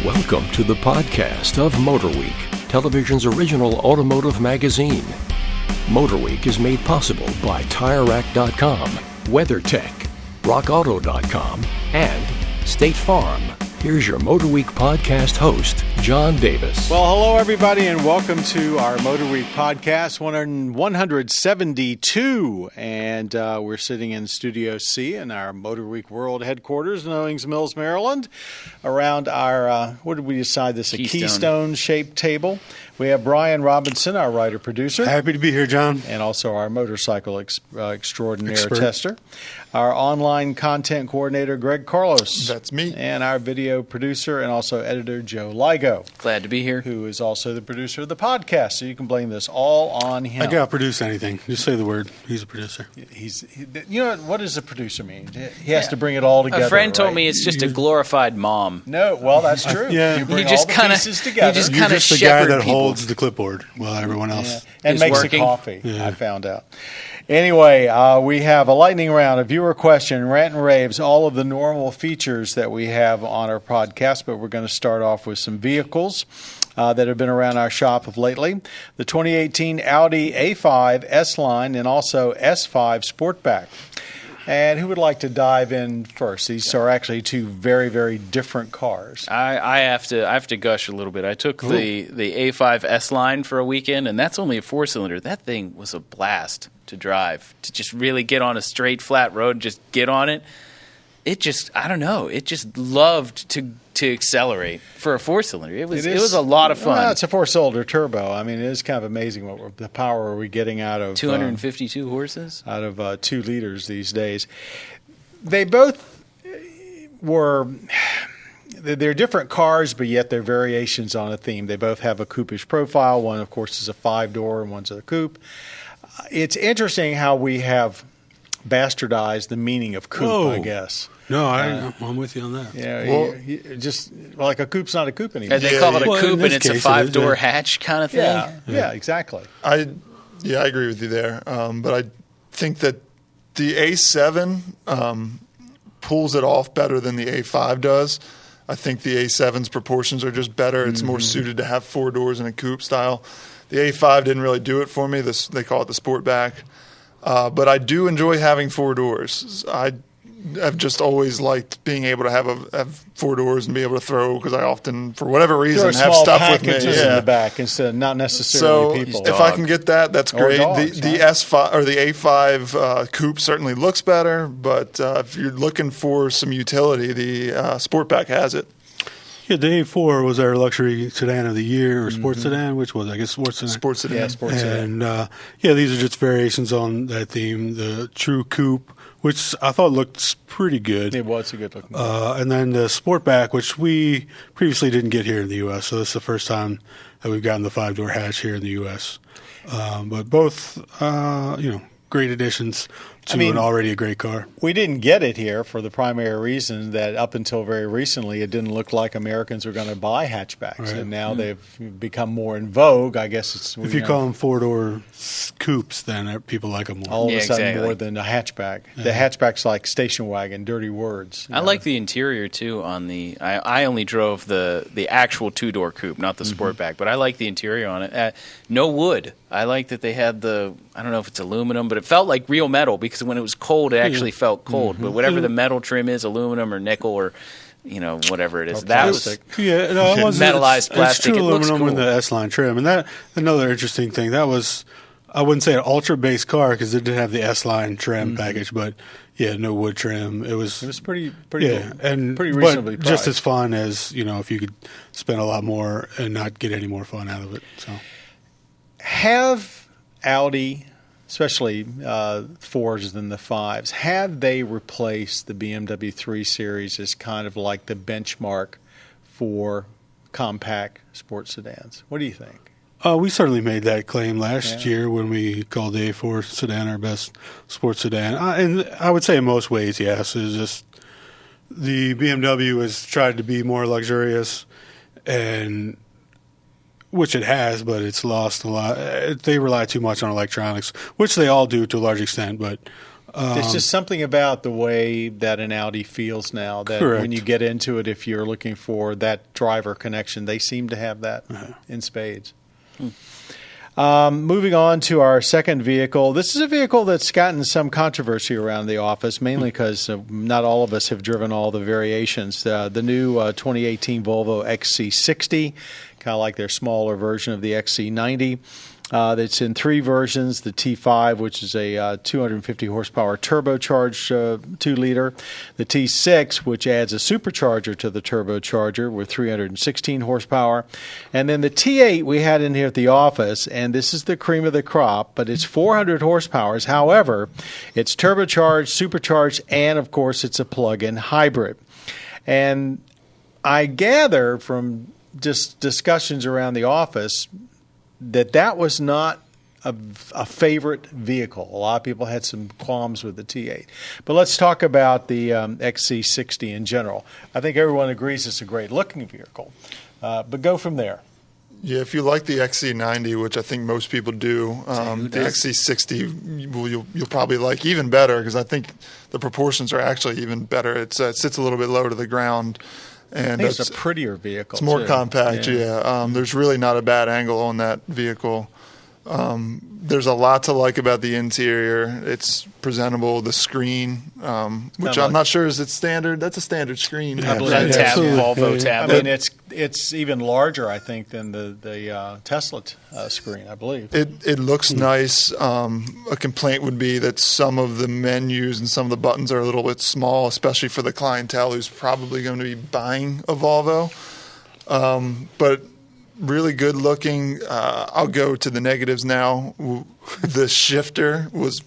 Welcome to the podcast of MotorWeek, television's original automotive magazine. MotorWeek is made possible by TireRack.com, WeatherTech, RockAuto.com, and State Farm. Here's your MotorWeek podcast host, John Davis. Well, hello, everybody, and welcome to our MotorWeek podcast, 172. And we're sitting in Studio C in our MotorWeek World headquarters in Owings Mills, Maryland, around our, what did we decide this, a Keystone-shaped table. We have Brian Robinson, our writer-producer. Happy to be here, John. And also our motorcycle extraordinaire tester. Our online content coordinator, Greg Carlos. That's me. And our video producer and also editor, Joe Ligo. Glad to be here. Who is also the producer of the podcast. So you can blame this all on him. I can't produce anything. Just say the word. He's a producer. You know, what does a producer mean? He has to bring it all together. A friend told me it's just a glorified mom. No, well, that's true. You bring just all the pieces together. You just You're kind of just the guy that holds the clipboard while everyone else and is makes working. the coffee, Yeah. I found out. Anyway, we have a lightning round, a viewer question, rant and raves, all of the normal features that we have on our podcast, but we're going to start off with some vehicles that have been around our shop of lately. The 2018 Audi A5 S-Line and also S5 Sportback. And who would like to dive in first? These are actually two very, very different cars. I have to gush a little bit. I took the A5 S-Line for a weekend, and that's only a 4-cylinder. That thing was a blast to drive, to just really get on a straight, flat road, just get on it. It just, I don't know, it just loved to accelerate for a 4-cylinder. It was a lot of fun. Well, it's a 4-cylinder turbo. I mean, it is kind of amazing the power are we getting out of 252 horses out of 2 liters these days. They both they're different cars, but yet they're variations on a theme. They both have a coupe-ish profile. One, of course, is a 5-door, and one's a coupe. It's interesting how we have bastardized the meaning of coupe, I guess. No, I'm with you on that. Yeah, just like a coupe's not a coupe anymore. And they call it a coupe, and it's a 5-door hatch kind of thing. Yeah, exactly. I agree with you there. But I think that the A7 pulls it off better than the A5 does. I think the A7's proportions are just better. It's more suited to have 4 doors in a coupe style. The A5 didn't really do it for me. They call it the Sportback. But I do enjoy having 4 doors. I've just always liked being able to have 4 doors and be able to throw, because I often, for whatever reason, have stuff with me. In the back instead of not necessarily people. If I can get that, that's great. Dogs, the S5 or the A5 coupe certainly looks better, but if you're looking for some utility, the Sportback has it. Yeah, the A4 was our luxury sedan of the year, or sports sedan, which was, I guess, sports sedan. Sports sedan. Yeah, sports sedan. And, these are just variations on that theme. The true coupe, which I thought looked pretty good. It was a good looking and then the Sportback, which we previously didn't get here in the U.S., so this is the first time that we've gotten the 5-door hatch here in the U.S. But both, great additions to an already a great car. We didn't get it here for the primary reason that up until very recently it didn't look like Americans were going to buy hatchbacks. Right. And now they've become more in vogue. I guess it's... If you call them 4-door coupes, then people like them more. All of a sudden more than a hatchback. Yeah. The hatchback's like station wagon, dirty words. I like the interior, too, on the... I only drove the actual 2-door coupe, not the Sportback, but I like the interior on it. No wood. I like that they had I don't know if it's aluminum, but it felt like real metal, because when it was cold, it actually felt cold. But whatever the metal trim is, aluminum or nickel or, whatever it is, that was metallized plastic. It's true aluminum cool. in the S-Line trim. And that another interesting thing, that was, I wouldn't say an ultra-base car because it did have the S-Line trim package, but no wood trim. It was pretty cool. And pretty reasonably priced. Just as fun as, if you could spend a lot more and not get any more fun out of it. So, have Audi, especially 4s than the 5s, have they replaced the BMW 3 Series as kind of like the benchmark for compact sports sedans? What do you think? We certainly made that claim last year when we called the A4 sedan our best sports sedan. And I would say in most ways, yes. It's just the BMW has tried to be more luxurious, and which it has, but it's lost a lot. They rely too much on electronics, which they all do to a large extent, but There's just something about the way that an Audi feels now that Correct. when you get into it, if you're looking for that driver connection, they seem to have that in spades. Moving on to our second vehicle. This is a vehicle that's gotten some controversy around the office, mainly because not all of us have driven all the variations. The new 2018 Volvo XC60, kind of like their smaller version of the XC90. That's in three versions: the T5, which is a 250 horsepower turbocharged 2-liter; the T6, which adds a supercharger to the turbocharger with 316 horsepower; and then the T8 we had in here at the office, and this is the cream of the crop, but it's 400 horsepower. However, it's turbocharged, supercharged, and of course it's a plug-in hybrid. And I gather from just discussions around the office that was not a favorite vehicle. A lot of people had some qualms with the T8. But let's talk about the XC60 in general. I think everyone agrees it's a great-looking vehicle. But go from there. Yeah, if you like the XC90, which I think most people do, the XC60 you'll probably like even better because I think the proportions are actually even better. It sits a little bit low to the ground. And I think it's a prettier vehicle. It's more too. compact, yeah. There's really not a bad angle on that vehicle. There's a lot to like about the interior. It's presentable. The screen, which I'm not sure is it standard. That's a standard screen. I believe Volvo tab. I mean, it's even larger, I think, than the Tesla screen. I believe it looks nice. A complaint would be that some of the menus and some of the buttons are a little bit small, especially for the clientele who's probably going to be buying a Volvo. But really good looking. I'll go to the negatives now. The shifter was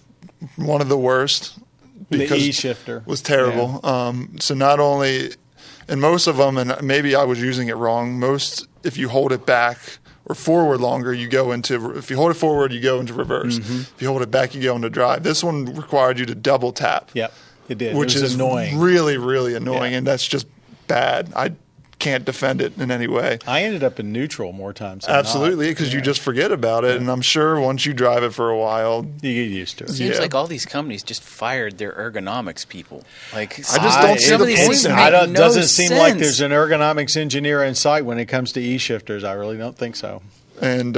one of the worst. The E-shifter was terrible. Yeah. So not only, and most of them, and maybe I was using it wrong, if you hold it back or forward longer, if you hold it forward, you go into reverse. Mm-hmm. If you hold it back, you go into drive. This one required you to double tap. Yep, it did. Which it was is annoying. Really, really annoying, and that's just bad. I can't defend it in any way. I ended up in neutral more times than absolutely, because you just forget about it, and I'm sure once you drive it for a while, you get used to it. It seems like all these companies just fired their ergonomics people. Like I just don't see the point. It doesn't seem like there's an ergonomics engineer in sight when it comes to e-shifters. I really don't think so. And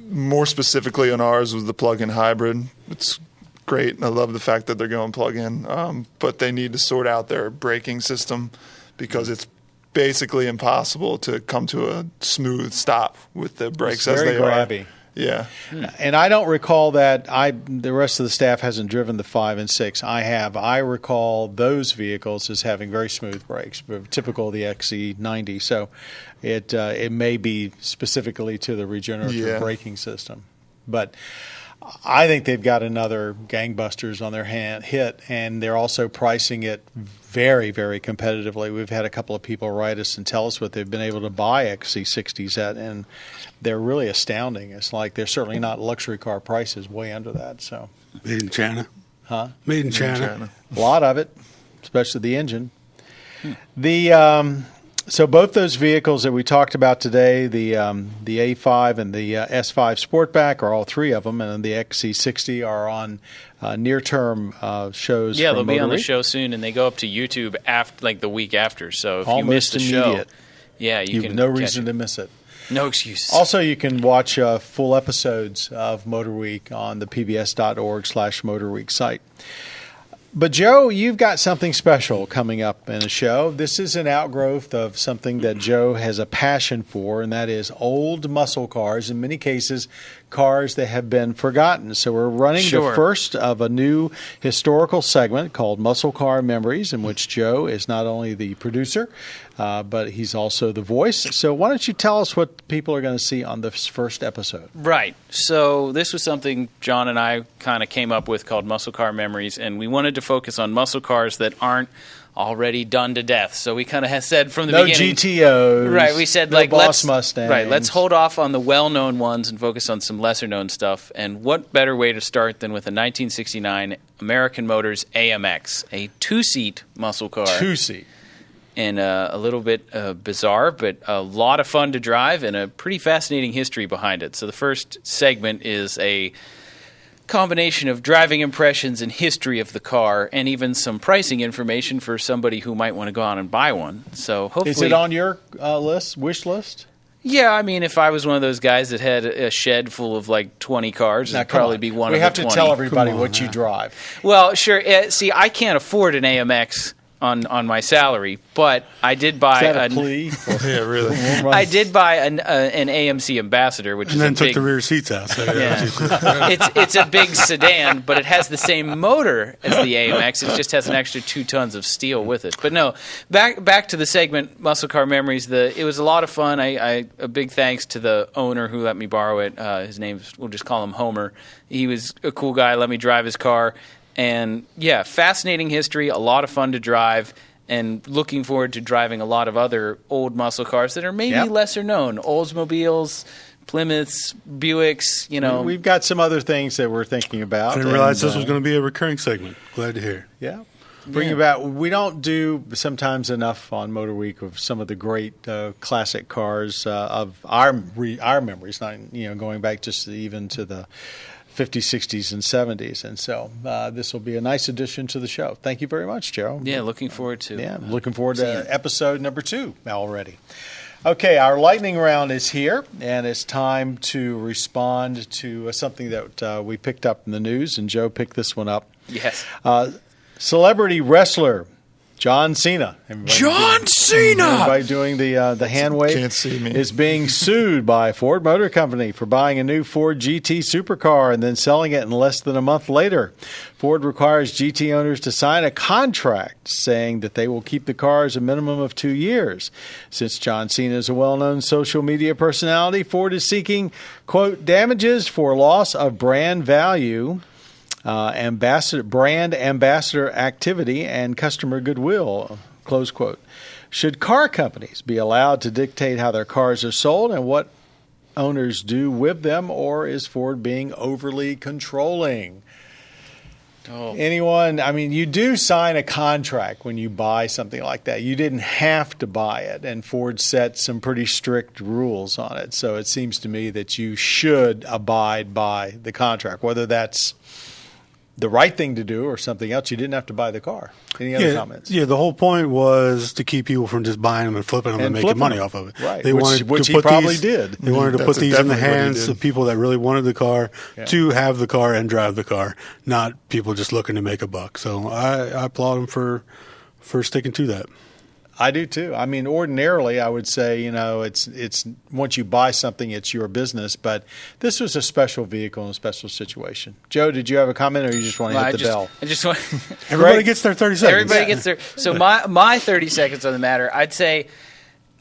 more specifically on ours was the plug-in hybrid. It's great, and I love the fact that they're going plug-in, but they need to sort out their braking system because it's basically impossible to come to a smooth stop with the brakes as they grabby. are. Yeah. And I don't recall that the rest of the staff hasn't driven the 5 and 6. I have. I recall those vehicles as having very smooth brakes, typical of the XC90. So it may be specifically to the regenerative braking system. But I think they've got another gangbusters on their hit, and they're also pricing it very, very competitively. We've had a couple of people write us and tell us what they've been able to buy XC60s at, and they're really astounding. It's like they're certainly not luxury car prices, way under that. So made in China. Huh? Made in China. A lot of it, especially the engine. So both those vehicles that we talked about today, the A5 and the S5 Sportback, are all three of them, and the XC60 are on near-term shows. Yeah, from they'll be on the MotorWeek. show soon, and they go up to YouTube the week after. So if Almost you missed the immediate. show, yeah, you have can. no reason to miss it. No excuses. Also, you can watch full episodes of MotorWeek on the pbs.org/MotorWeek site. But, Joe, you've got something special coming up in a show. This is an outgrowth of something that Joe has a passion for, and that is old muscle cars, in many cases, cars that have been forgotten. So we're running the first of a new historical segment called Muscle Car Memories, in which Joe is not only the producer, but he's also the voice. So why don't you tell us what people are going to see on this first episode? Right. So this was something John and I kind of came up with called Muscle Car Memories, and we wanted to focus on muscle cars that aren't already done to death. So we kind of said from the beginning. No GTOs. Right. We said, no Boss Mustangs. Right. Let's hold off on the well-known ones and focus on some lesser-known stuff. And what better way to start than with a 1969 American Motors AMX, a two-seat muscle car. Two-seat. And a little bit bizarre, but a lot of fun to drive and a pretty fascinating history behind it. So the first segment is a combination of driving impressions and history of the car, and even some pricing information for somebody who might want to go out and buy one. So hopefully, is it on your wish list? Yeah, I mean, if I was one of those guys that had a shed full of like 20 cars, it'd probably be one of the 20. We have to tell everybody what you drive. Well, sure. See, I can't afford an AMX on my salary, but I did buy Is that a plea? Yeah, really. I did buy an AMC Ambassador, which and is then a took big, the rear seats out. So yeah. It's a big sedan, but it has the same motor as the AMX. It just has an extra 2 tons of steel with it. But no, back to the segment, Muscle Car Memories. It was a lot of fun. A big thanks to the owner who let me borrow it. His name, we'll just call him Homer. He was a cool guy. Let me drive his car. And, yeah, fascinating history, a lot of fun to drive, and looking forward to driving a lot of other old muscle cars that are maybe lesser known. Oldsmobiles, Plymouths, Buicks, We've got some other things that we're thinking about. I didn't realize this was going to be a recurring segment. Glad to hear. Yeah. We don't do sometimes enough on Motor Week of some of the great classic cars of our memories, not going back just even to the 50s, 60s, and 70s. And so this will be a nice addition to the show. Thank you very much, Joe. Yeah, looking forward to looking forward to episode number 2 already. Okay, our lightning round is here, and it's time to respond to something that we picked up in the news, and Joe picked this one up. Yes. Celebrity wrestler John Cena. Everybody doing the hand wave. Can't see me. Is being sued by Ford Motor Company for buying a new Ford GT supercar and then selling it in less than a month later. Ford requires GT owners to sign a contract saying that they will keep the cars a minimum of 2 years. Since John Cena is a well-known social media personality, Ford is seeking, quote, damages for loss of brand value, brand ambassador activity, and customer goodwill, close quote. Should car companies be allowed to dictate how their cars are sold and what owners do with them, or is Ford being overly controlling? Anyone? I mean, you do sign a contract when you buy something like that. You didn't have to buy it, and Ford set some pretty strict rules on it. So it seems to me that you should abide by the contract, whether that's the right thing to do or something else. You didn't have to buy the car. Any other comments? Yeah, the whole point was to keep people from just buying them and flipping them and making money off of it. Right, They which he probably did. They wanted to put these in the hands of people that really wanted the car to have the car and drive the car, not people just looking to make a buck. So I applaud them for sticking to that. I do too. I mean, ordinarily, I would say, it's once you buy something, it's your business. But this was a special vehicle in a special situation. Joe, did you have a comment, or you just want to hit the bell? I just want. Everybody gets their 30 seconds. Everybody gets their. So my 30 seconds on the matter. I'd say,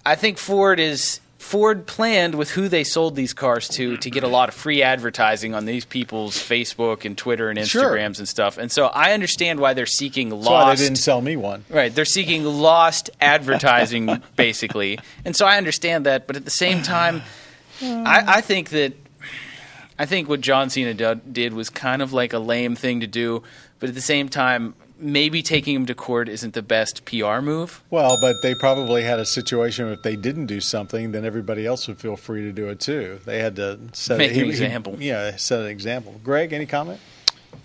I think Ford planned with who they sold these cars to get a lot of free advertising on these people's Facebook and Twitter and Instagrams and stuff. And so I understand why they're seeking lost. That's why they didn't sell me one. Right. They're seeking lost advertising, basically. And so I understand that. But at the same time, I think what John Cena did was kind of like a lame thing to do. But at the same time, maybe taking him to court isn't the best PR move. Well, but they probably had a situation where if they didn't do something, then everybody else would feel free to do it too. They had to set an example. Set an example. Greg, any comment?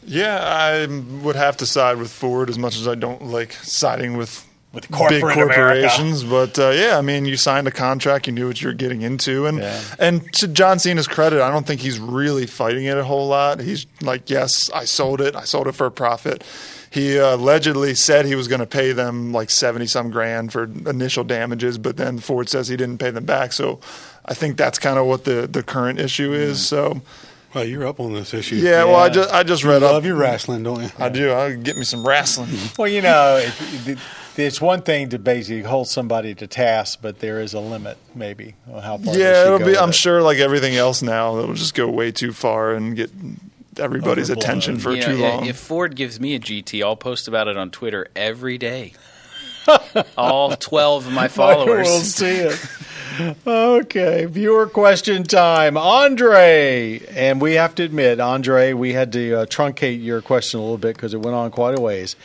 Yeah, I would have to side with Ford as much as I don't like siding with big corporations. But I mean, you signed a contract, you knew what you're getting into, and to John Cena's credit, I don't think he's really fighting it a whole lot. He's like, yes, I sold it for a profit. He allegedly said he was going to pay them like 70-some grand for initial damages, but then Ford says he didn't pay them back. So I think that's kind of what the current issue is. So, well, you're up on this issue. Yeah, well, I just read up. You love your wrestling, don't you? I do. I'll get me some wrestling. Well, it's one thing to basically hold somebody to task, but there is a limit, maybe, on how far. Yeah, it'll be. I'm sure, like everything else now, it'll just go way too far and get everybody's attention for too long. If Ford gives me a GT, I'll post about it on Twitter every day. All 12 of my followers will see it. Okay, viewer question time. Andre, and we have to admit, Andre, we had to truncate your question a little bit because it went on quite a ways.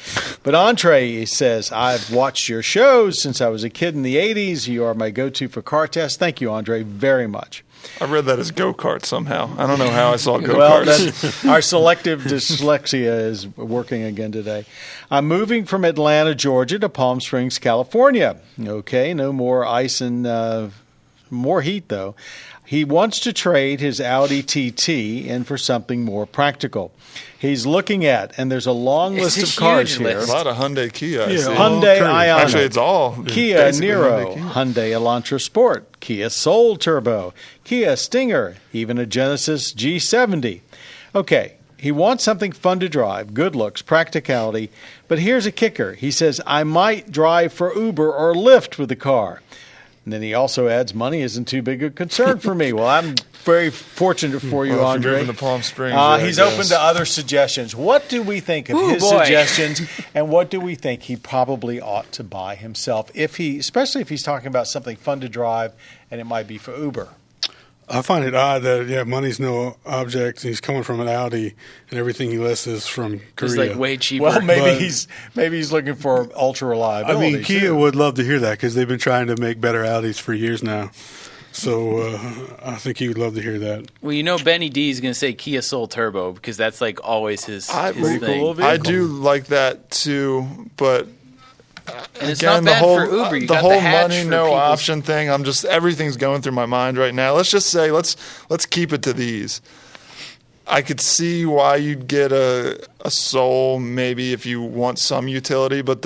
But Andre says, I've watched your shows since I was a kid in the 80s. You are my go-to for car tests. Thank you, Andre, very much. I read that as go-kart somehow. I don't know how I saw go-karts. Well, our selective dyslexia is working again today. I'm moving from Atlanta, Georgia to Palm Springs, California. Okay, no more ice and more heat, though. He wants to trade his Audi TT in for something more practical. He's looking at, and there's a long list of cars here. A lot of Hyundai Kia. I see. Hyundai Ioniq. Actually, it's all Kia Niro, Hyundai Elantra Sport, Kia Soul Turbo, Kia Stinger, even a Genesis G70. Okay, he wants something fun to drive, good looks, practicality, but here's a kicker. He says, I might drive for Uber or Lyft with the car. And then he also adds, money isn't too big a concern for me. Well, I'm very fortunate for you, well, Andre. If you're moving to Palm Springs, he's open to other suggestions. What do we think of his suggestions, and what do we think he probably ought to buy himself, especially if he's talking about something fun to drive, and it might be for Uber? I find it odd that, money's no object. He's coming from an Audi, and everything he lists is from Korea. It's like way cheaper. Well, maybe he's looking for ultra reliability. I mean, Kia would love to hear that because they've been trying to make better Audis for years now. So I think he would love to hear that. Well, Benny D is going to say Kia Soul Turbo because that's like always his thing. Cool I do like that too, but and it's again, not bad for Uber. You the got whole the hatch money for no people's- option thing. Everything's going through my mind right now. Let's just say let's keep it to these. I could see why you'd get a Soul maybe if you want some utility, but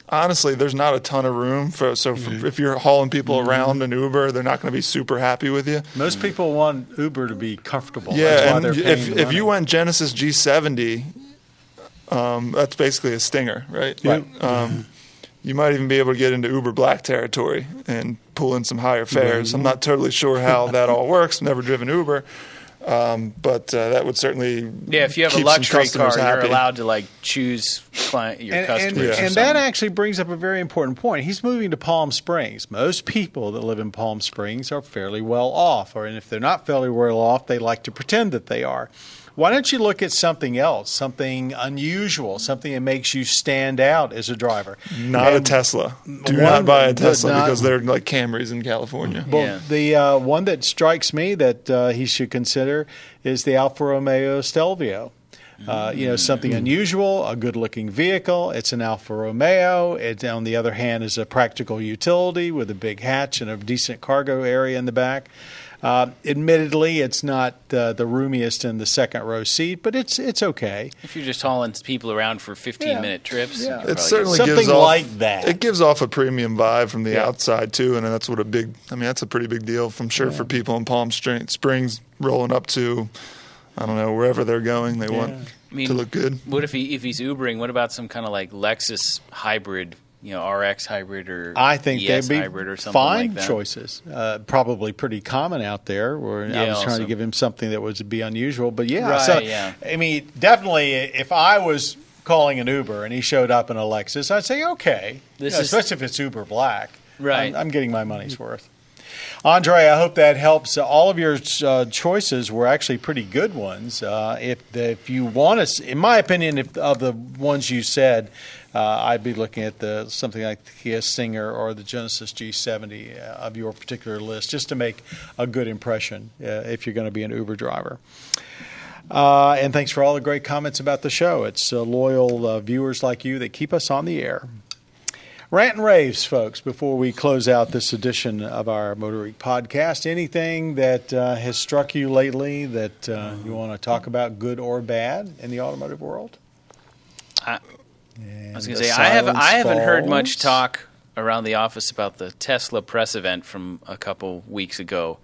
honestly, there's not a ton of room if you're hauling people around in Uber, they're not going to be super happy with you. Most people want Uber to be comfortable. Yeah, that's why and they're paying the if money. you went Genesis G70, that's basically a Stinger, right? Right. You might even be able to get into Uber Black territory and pull in some higher fares. I'm not totally sure how that all works. Never driven Uber. But that would certainly if you have a keep luxury some car, customers happy. you're allowed to choose your customers. And that actually brings up a very important point. He's moving to Palm Springs. Most people that live in Palm Springs are fairly well off, and if they're not fairly well off, they like to pretend that they are. Why don't you look at something else, something unusual, something that makes you stand out as a driver? Not a Tesla. Do not buy a Tesla because they're like Camrys in California. Well, the one that strikes me that he should consider is the Alfa Romeo Stelvio. Something unusual, a good-looking vehicle. It's an Alfa Romeo. It, on the other hand, is a practical utility with a big hatch and a decent cargo area in the back. Admittedly, it's not the roomiest in the second row seat, but it's okay. If you're just hauling people around for 15-minute trips, you could It probably certainly something gives off, like that. It gives off a premium vibe from the outside too, and that's what that's a pretty big deal for people in Palm Springs rolling up to, I don't know, wherever they're going. They want to look good. What if he's Ubering? What about some kind of like Lexus hybrid? RX hybrid or I think ES they'd be hybrid or something fine like that. choices. Probably pretty common out there. I was trying to give him something that would be unusual, but I mean, definitely, if I was calling an Uber and he showed up in a Lexus, I'd say okay, especially if it's Uber Black. Right, I'm getting my money's worth. Andre, I hope that helps. All of your choices were actually pretty good ones. If you want us, in my opinion, of the ones you said, I'd be looking at something like the Kia Stinger or the Genesis G70 of your particular list, just to make a good impression if you're going to be an Uber driver. And thanks for all the great comments about the show. It's loyal viewers like you that keep us on the air. Rant and raves, folks, before we close out this edition of our MotorWeek podcast. Anything that has struck you lately that you want to talk about, good or bad, in the automotive world? I was going to say, I haven't heard much talk around the office about the Tesla press event from a couple weeks ago.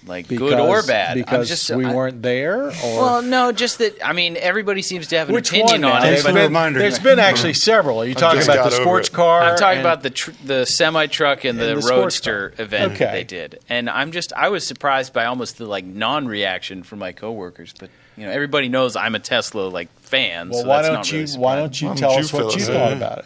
Good or bad. Because we weren't there? Or? Well, no, just that, everybody seems to have an opinion on it. There's been actually several. Are you talking about the sports car? I'm talking about the semi-truck and the Roadster event that they did. And I was surprised by almost the non-reaction from my coworkers. But, everybody knows I'm a Tesla fan. Well, so why that's don't not you really why don't you tell us what you thought about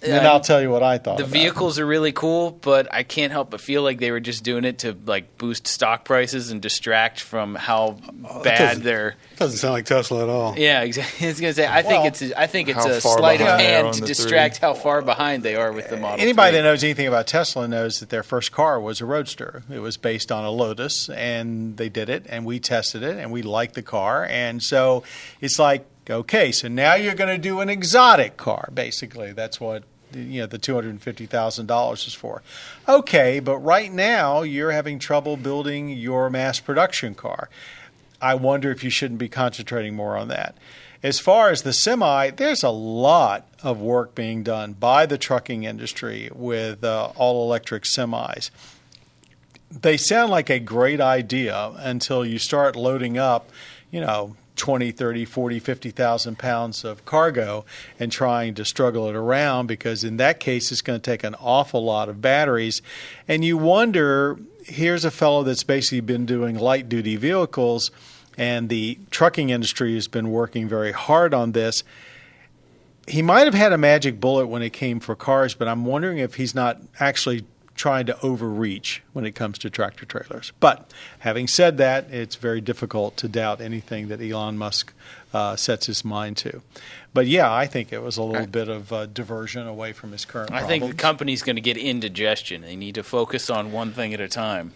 it? then I'll tell you what I thought. The vehicles are really cool, but I can't help but feel like they were just doing it to like boost stock prices and distract from how bad they're. Doesn't sound like Tesla at all. Yeah, exactly. I was gonna say I think it's a sleight of hand to distract how far behind they are with the Model 3. Anybody that knows anything about Tesla knows that their first car was a Roadster. It was based on a Lotus, and they did it, and we tested it, and we liked the car, and so it's like, okay, so now you're going to do an exotic car. Basically, that's what the $250,000 is for. Okay, but right now you're having trouble building your mass production car. I wonder if you shouldn't be concentrating more on that. As far as the Semi, there's a lot of work being done by the trucking industry with all-electric semis. They sound like a great idea until you start loading up, 20, 30, 40, 50,000 pounds of cargo and trying to struggle it around, because in that case it's going to take an awful lot of batteries. And you wonder, here's a fellow that's basically been doing light-duty vehicles, and the trucking industry has been working very hard on this. He might have had a magic bullet when it came for cars, but I'm wondering if he's not actually trying to overreach when it comes to tractor trailers. But having said that, it's very difficult to doubt anything that Elon Musk sets his mind to. But yeah, I think it was a little bit of diversion away from his current problems. I think the company's going to get indigestion. They need to focus on one thing at a time.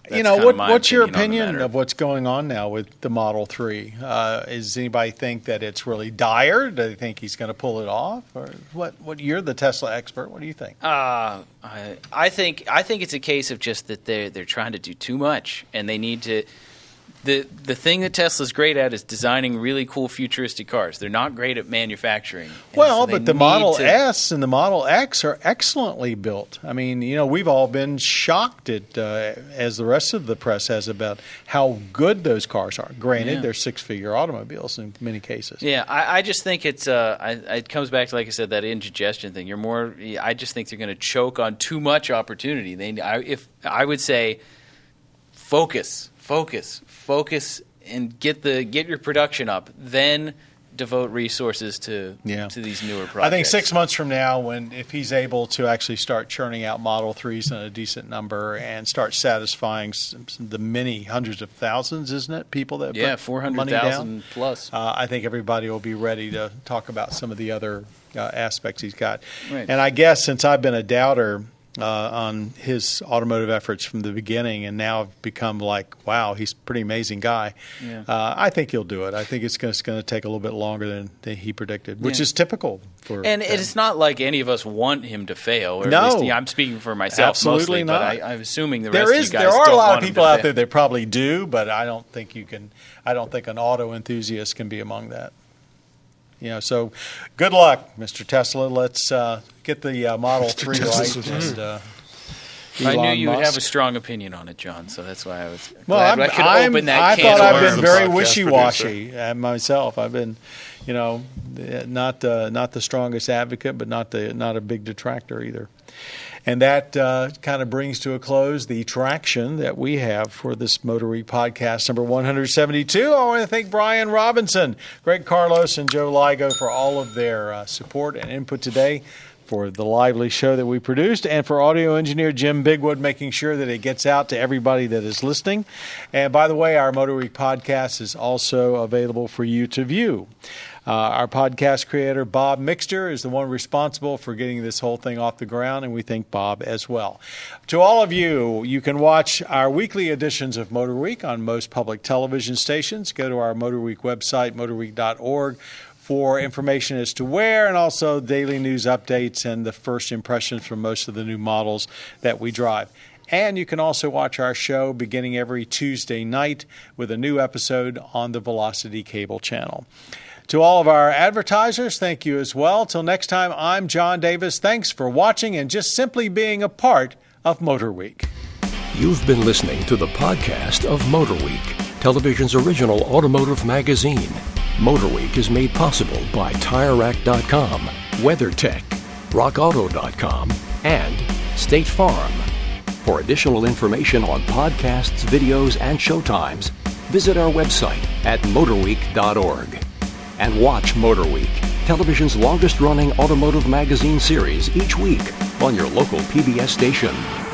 What's your opinion of what's going on now with the Model 3? Does anybody think that it's really dire? Do they think he's going to pull it off? Or what? You're the Tesla expert. What do you think? I think it's a case of just that they're trying to do too much, and they need to. The thing that Tesla's great at is designing really cool futuristic cars. They're not great at manufacturing. Well, but the Model S and the Model X are excellently built. I mean, we've all been shocked at, as the rest of the press has, about how good those cars are. Granted, they're six-figure automobiles in many cases. Yeah, I just think it's it comes back to, like I said, that indigestion thing. I just think they're going to choke on too much opportunity. I would say focus, and get your production up. Then devote resources to these newer projects. I think 6 months from now, if he's able to actually start churning out Model 3s in a decent number and start satisfying the many hundreds of thousands, isn't it, people that put 400,000 plus. I think everybody will be ready to talk about some of the other aspects he's got. Right. And I guess since I've been a doubter on his automotive efforts from the beginning, and now I've become like, wow, he's a pretty amazing guy. Yeah. I think he'll do it. I think it's going to take a little bit longer than he predicted, which is typical for him. And it's not like any of us want him to fail. Or no. At least, I'm speaking for myself absolutely mostly, not. But I'm assuming the rest of you guys there are don't a lot want of people out fail. there that probably do, but I don't think an auto enthusiast can be among that. So good luck, Mr. Tesla. Let's get the Model 3 right. And, I knew you would have a strong opinion on it, John, so that's why I was glad I could open that I can thought of I've been worms. very wishy-washy myself. I've been, not the strongest advocate, but not a big detractor either. And that kind of brings to a close the traction that we have for this MotorWeek podcast number 172. I want to thank Brian Robinson, Greg Carlos, and Joe Ligo for all of their support and input today, for the lively show that we produced, and for audio engineer Jim Bigwood making sure that it gets out to everybody that is listening. And by the way, our MotorWeek podcast is also available for you to view. Our podcast creator, Bob Mixter, is the one responsible for getting this whole thing off the ground, and we thank Bob as well. To all of you, you can watch our weekly editions of MotorWeek on most public television stations. Go to our MotorWeek website, motorweek.org, for information as to where, and also daily news updates and the first impressions from most of the new models that we drive. And you can also watch our show beginning every Tuesday night with a new episode on the Velocity Cable channel. To all of our advertisers, thank you as well. Till next time, I'm John Davis. Thanks for watching and just simply being a part of MotorWeek. You've been listening to the podcast of MotorWeek, television's original automotive magazine. MotorWeek is made possible by TireRack.com, WeatherTech, RockAuto.com, and State Farm. For additional information on podcasts, videos, and showtimes, visit our website at motorweek.org. And watch MotorWeek television's longest-running automotive magazine series each week on your local PBS station.